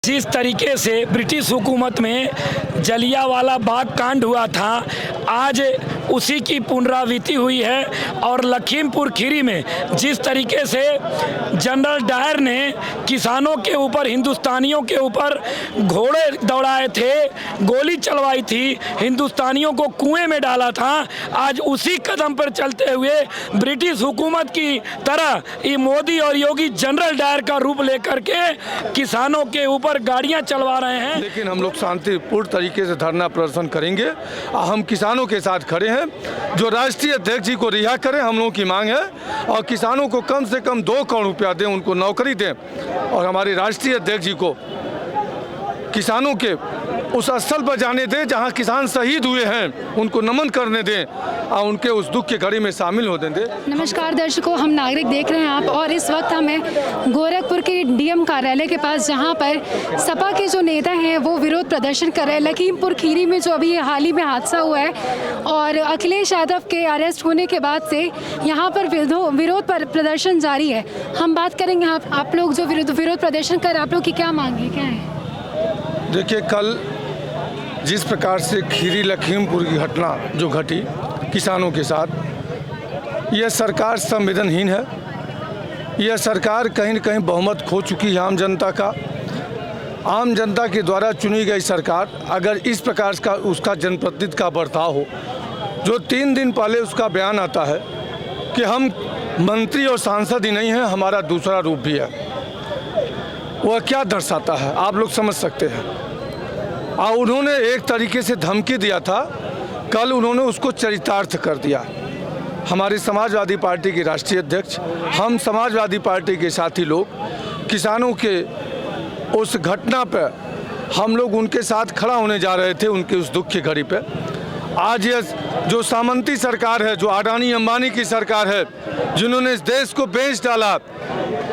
जिस तरीके से ब्रिटिश हुकूमत में जलियांवाला बाग कांड हुआ था, आज उसी की पुनरावृत्ति हुई है। और लखीमपुर खीरी में जिस तरीके से जनरल डायर ने किसानों के ऊपर, हिंदुस्तानियों के ऊपर घोड़े दौड़ाए थे, गोली चलवाई थी, हिंदुस्तानियों को कुएं में डाला था, आज उसी कदम पर चलते हुए ब्रिटिश हुकूमत की तरह ये मोदी और योगी जनरल डायर का रूप लेकर के किसानों के ऊपर गाड़ियां चलवा रहे हैं। लेकिन हम लोग शांतिपूर्ण तरीके से धरना प्रदर्शन करेंगे। हम किसानों के साथ खड़े हैं। जो राष्ट्रीय अध्यक्ष जी को रिहा करें, हम लोगों की मांग है। और किसानों को कम से कम 2 करोड़ रुपया दें, उनको नौकरी दें। और हमारे राष्ट्रीय अध्यक्ष जी को किसानों के उस स्थल पर जाने दें जहां किसान शहीद हुए हैं, उनको नमन करने दें और उनके उस दुख के घड़ी में शामिल होने दें। नमस्कार दर्शकों, हम नागरिक देख रहे हैं आप, और इस वक्त हमें गोरखपुर के डीएम कार्यालय के पास, जहां पर सपा के जो नेता हैं वो विरोध प्रदर्शन कर रहे हैं। लखीमपुर खीरी में जो अभी हाल ही में हादसा हुआ है और अखिलेश यादव के अरेस्ट होने के बाद से यहाँ पर विरोध प्रदर्शन जारी है। हम बात करेंगे आप लोग जो विरोध प्रदर्शन कर, आप लोग की क्या मांग है, क्या है? देखिए, कल जिस प्रकार से खीरी लखीमपुर की घटना जो घटी किसानों के साथ, यह सरकार संवेदनहीन है। यह सरकार कहीं न कहीं बहुमत खो चुकी है आम जनता का। आम जनता के द्वारा चुनी गई सरकार अगर इस प्रकार का उसका जनप्रतिनिधि का बर्ताव हो, जो 3 दिन पहले उसका बयान आता है कि हम मंत्री और सांसद ही नहीं हैं, हमारा दूसरा रूप भी है, वह क्या दर्शाता है आप लोग समझ सकते हैं। और उन्होंने एक तरीके से धमकी दिया था, कल उन्होंने उसको चरितार्थ कर दिया। हमारी समाजवादी पार्टी के राष्ट्रीय अध्यक्ष, हम समाजवादी पार्टी के साथी लोग किसानों के उस घटना पर हम लोग उनके साथ खड़ा होने जा रहे थे, उनके उस दुख की घड़ी पे। आज यह जो सामंती सरकार है, जो अडानी अंबानी की सरकार है, जिन्होंने इस देश को बेच डाला,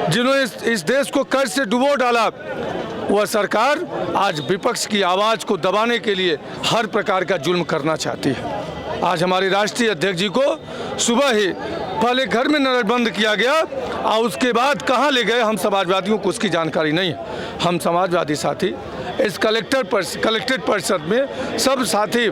जिन्होंने इस देश को कर्ज से डुबो डाला, वह सरकार आज विपक्ष की आवाज़ को दबाने के लिए हर प्रकार का जुल्म करना चाहती है। आज हमारे राष्ट्रीय अध्यक्ष जी को सुबह ही पहले घर में नजरबंद किया गया और उसके बाद कहाँ ले गए हम समाजवादियों को उसकी जानकारी नहीं है। हम समाजवादी साथी इस कलेक्ट्रेट परिषद में सब साथी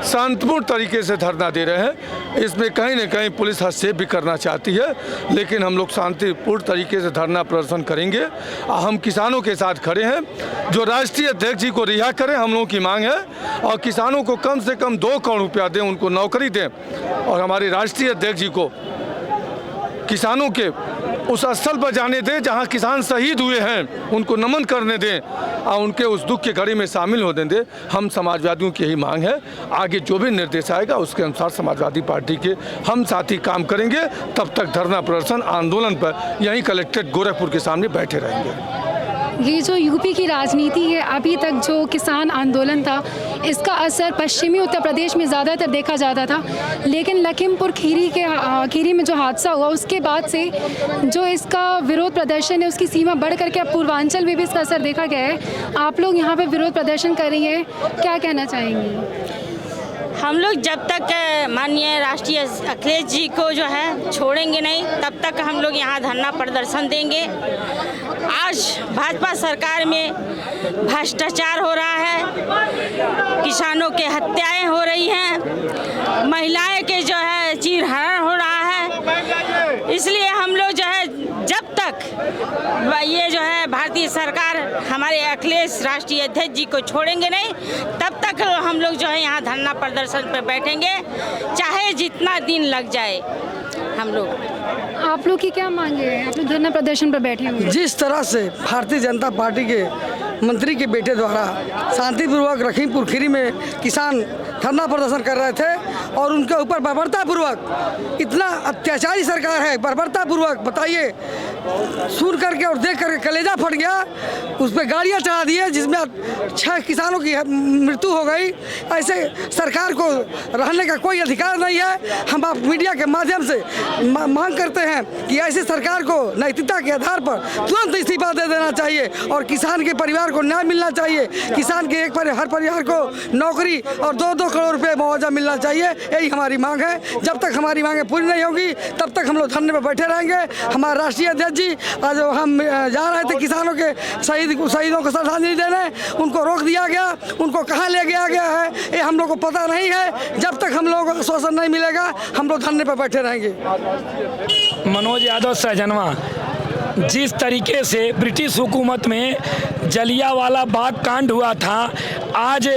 शांतिपूर्ण तरीके से धरना दे रहे हैं। इसमें कहीं न कहीं पुलिस हस्तक्षेप भी करना चाहती है, लेकिन हम लोग शांतिपूर्ण तरीके से धरना प्रदर्शन करेंगे। हम किसानों के साथ खड़े हैं। जो राष्ट्रीय अध्यक्ष जी को रिहा करें, हम लोगों की मांग है। और किसानों को कम से कम 2 करोड़ रुपया दें, उनको नौकरी दें। और हमारे राष्ट्रीय अध्यक्ष जी को किसानों के उस स्थल पर जाने दें जहां किसान शहीद हुए हैं, उनको नमन करने दें और उनके उस दुख के घड़ी में शामिल होने दें। हम समाजवादियों की यही मांग है। आगे जो भी निर्देश आएगा उसके अनुसार समाजवादी पार्टी के हम साथी काम करेंगे। तब तक धरना प्रदर्शन आंदोलन पर यहीं कलेक्ट्रेट गोरखपुर के सामने बैठे रहेंगे। ये जो यूपी की राजनीति है, अभी तक जो किसान आंदोलन था, इसका असर पश्चिमी उत्तर प्रदेश में ज़्यादातर देखा जाता था, लेकिन लखीमपुर खीरी में जो हादसा हुआ उसके बाद से जो इसका विरोध प्रदर्शन है उसकी सीमा बढ़ करके अब पूर्वांचल में भी इसका असर देखा गया है। आप लोग यहाँ पे विरोध प्रदर्शन कर रही हैं, क्या कहना चाहेंगी? हम लोग जब तक माननीय राष्ट्रीय अखिलेश जी को जो है छोड़ेंगे नहीं, तब तक हम लोग यहाँ धरना प्रदर्शन देंगे। आज भाजपा सरकार में भ्रष्टाचार हो रहा है, किसानों के हत्याएं हो रही हैं, महिलाएं के जो है चीरहरण हो रहा है। इसलिए हम लोग जो है जब तक ये जो है भारतीय सरकार हमारे अखिलेश राष्ट्रीय अध्यक्ष जी को छोड़ेंगे नहीं, तब तक हम लोग जो है यहाँ धरना प्रदर्शन पर बैठेंगे, चाहे जितना दिन लग जाए। हम लोग, आप लोग की क्या मांगे हैं? आप लोग धरना प्रदर्शन पर बैठे हुए हैं। जिस तरह से भारतीय जनता पार्टी के मंत्री के बेटे द्वारा शांतिपूर्वक लखीमपुर खीरी में किसान धरना प्रदर्शन कर रहे थे और उनके ऊपर बर्बरतापूर्वक, इतना अत्याचारी सरकार है, बर्बरतापूर्वक, बताइए, सुन करके और देख करके कलेजा फट गया। उस पर गाड़ियाँ चढ़ा दी है जिसमें 6 किसानों की मृत्यु हो गई। ऐसे सरकार को रहने का कोई अधिकार नहीं है। हम आप मीडिया के माध्यम से मांग करते हैं कि ऐसे सरकार को नैतिकता के आधार पर तुरंत इस्तीफा दे देना चाहिए और किसान के परिवार को न्याय मिलना चाहिए। किसान के हर परिवार को नौकरी और 2-2 करोड़ रुपए मुआवजा मिलना चाहिए। यही हमारी मांग है। जब तक हमारी मांगें पूरी नहीं होगी तब तक हम लोग धरने पर बैठे रहेंगे। हमारे राष्ट्रीय अध्यक्ष जी आज हम जा रहे थे किसानों के शहीदों को श्रद्धांजलि देने, उनको रोक दिया गया। उनको कहाँ ले गया गया है ये हम लोग को पता नहीं है। जब तक हम लोगों को आश्वासन नहीं मिलेगा हम लोग धरने पर बैठे रहेंगे। मनोज यादव सहजनवा, जिस तरीके से ब्रिटिश हुकूमत में जलियांवाला बाग कांड हुआ था, आज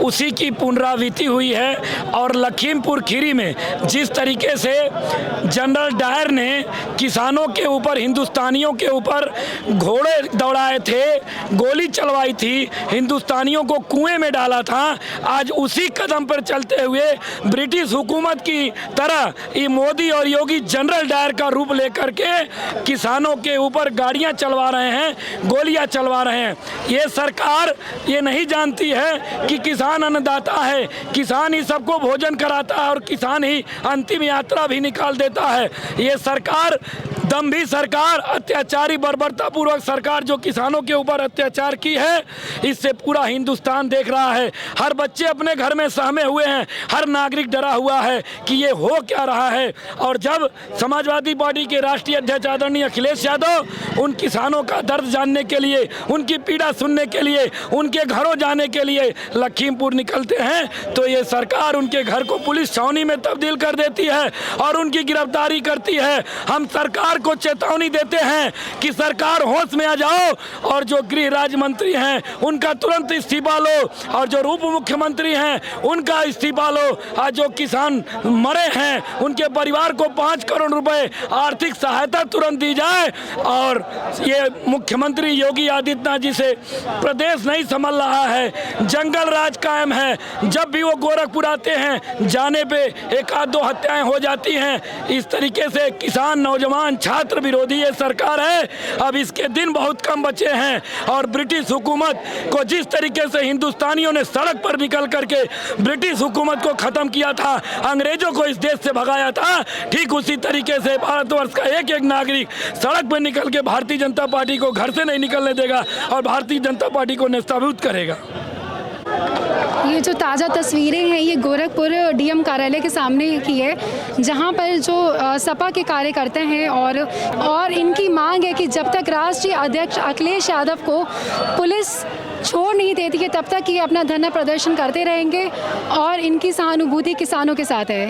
उसी की पुनरावृत्ति हुई है। और लखीमपुर खीरी में जिस तरीके से जनरल डायर ने किसानों के ऊपर, हिंदुस्तानियों के ऊपर घोड़े दौड़ाए थे, गोली चलवाई थी, हिंदुस्तानियों को कुएं में डाला था, आज उसी कदम पर चलते हुए ब्रिटिश हुकूमत की तरह ये मोदी और योगी जनरल डायर का रूप लेकर के किसानों के ऊपर गाड़ियां चलवा रहे हैं, गोलियां चलवा रहे हैं। ये सरकार ये नहीं जानती है कि किसान अन्नदाता है, किसान ही सबको भोजन कराता है और किसान ही अंतिम यात्रा भी निकाल देता है। ये सरकार दम्भी सरकार, अत्याचारी बर्बरतापूर्वक सरकार जो किसानों के ऊपर अत्याचार की है, इससे पूरा हिंदुस्तान देख रहा है। हर बच्चे अपने घर में सहमे हुए हैं, हर नागरिक डरा हुआ है कि ये हो क्या रहा है। और जब समाजवादी पार्टी के राष्ट्रीय अध्यक्ष आदरणीय अखिलेश यादव उन किसानों का दर्द जानने के लिए, उनकी पीड़ा सुनने के लिए, उनके घरों जाने के लिए लखीमपुर निकलते हैं, तो ये सरकार उनके घर को पुलिस छावनी में तब्दील कर देती है और उनकी गिरफ्तारी करती है। हम सरकार को चेतावनी देते हैं कि सरकार होश में आ जाओ और जो गृह राज्य मंत्री हैं उनका तुरंत इस्तीफा लो, और जो उप मुख्यमंत्री हैं उनका इस्तीफा लो। आज जो किसान मरे हैं उनके परिवार को 5 करोड़ रुपए आर्थिक सहायता तुरंत दी जाए। और ये मुख्यमंत्री योगी आदित्यनाथ जी से प्रदेश नहीं संभल रहा है, जंगल राज कायम है। जब भी वो गोरखपुर आते हैं जाने पे 1-2 हत्याएं हो जाती हैं। इस तरीके से किसान, नौजवान, छात्र विरोधी ये सरकार है। अब इसके दिन बहुत कम बचे हैं। और ब्रिटिश हुकूमत को जिस तरीके से हिंदुस्तानियों ने सड़क पर निकल करके ब्रिटिश हुकूमत को ख़त्म किया था, अंग्रेजों को इस देश से भगाया था, ठीक उसी तरीके से भारतवर्ष का एक एक नागरिक सड़क पर निकल के भारतीय जनता पार्टी को घर से नहीं निकलने देगा और भारतीय जनता पार्टी को नेस्तनाबूद करेगा। ये जो ताज़ा तस्वीरें हैं ये गोरखपुर डीएम कार्यालय के सामने की है, जहां पर जो सपा के कार्यकर्ता हैं और इनकी मांग है कि जब तक राष्ट्रीय अध्यक्ष अखिलेश यादव को पुलिस छोड़ नहीं देती है तब तक ये अपना धरना प्रदर्शन करते रहेंगे और इनकी सहानुभूति किसानों के साथ है।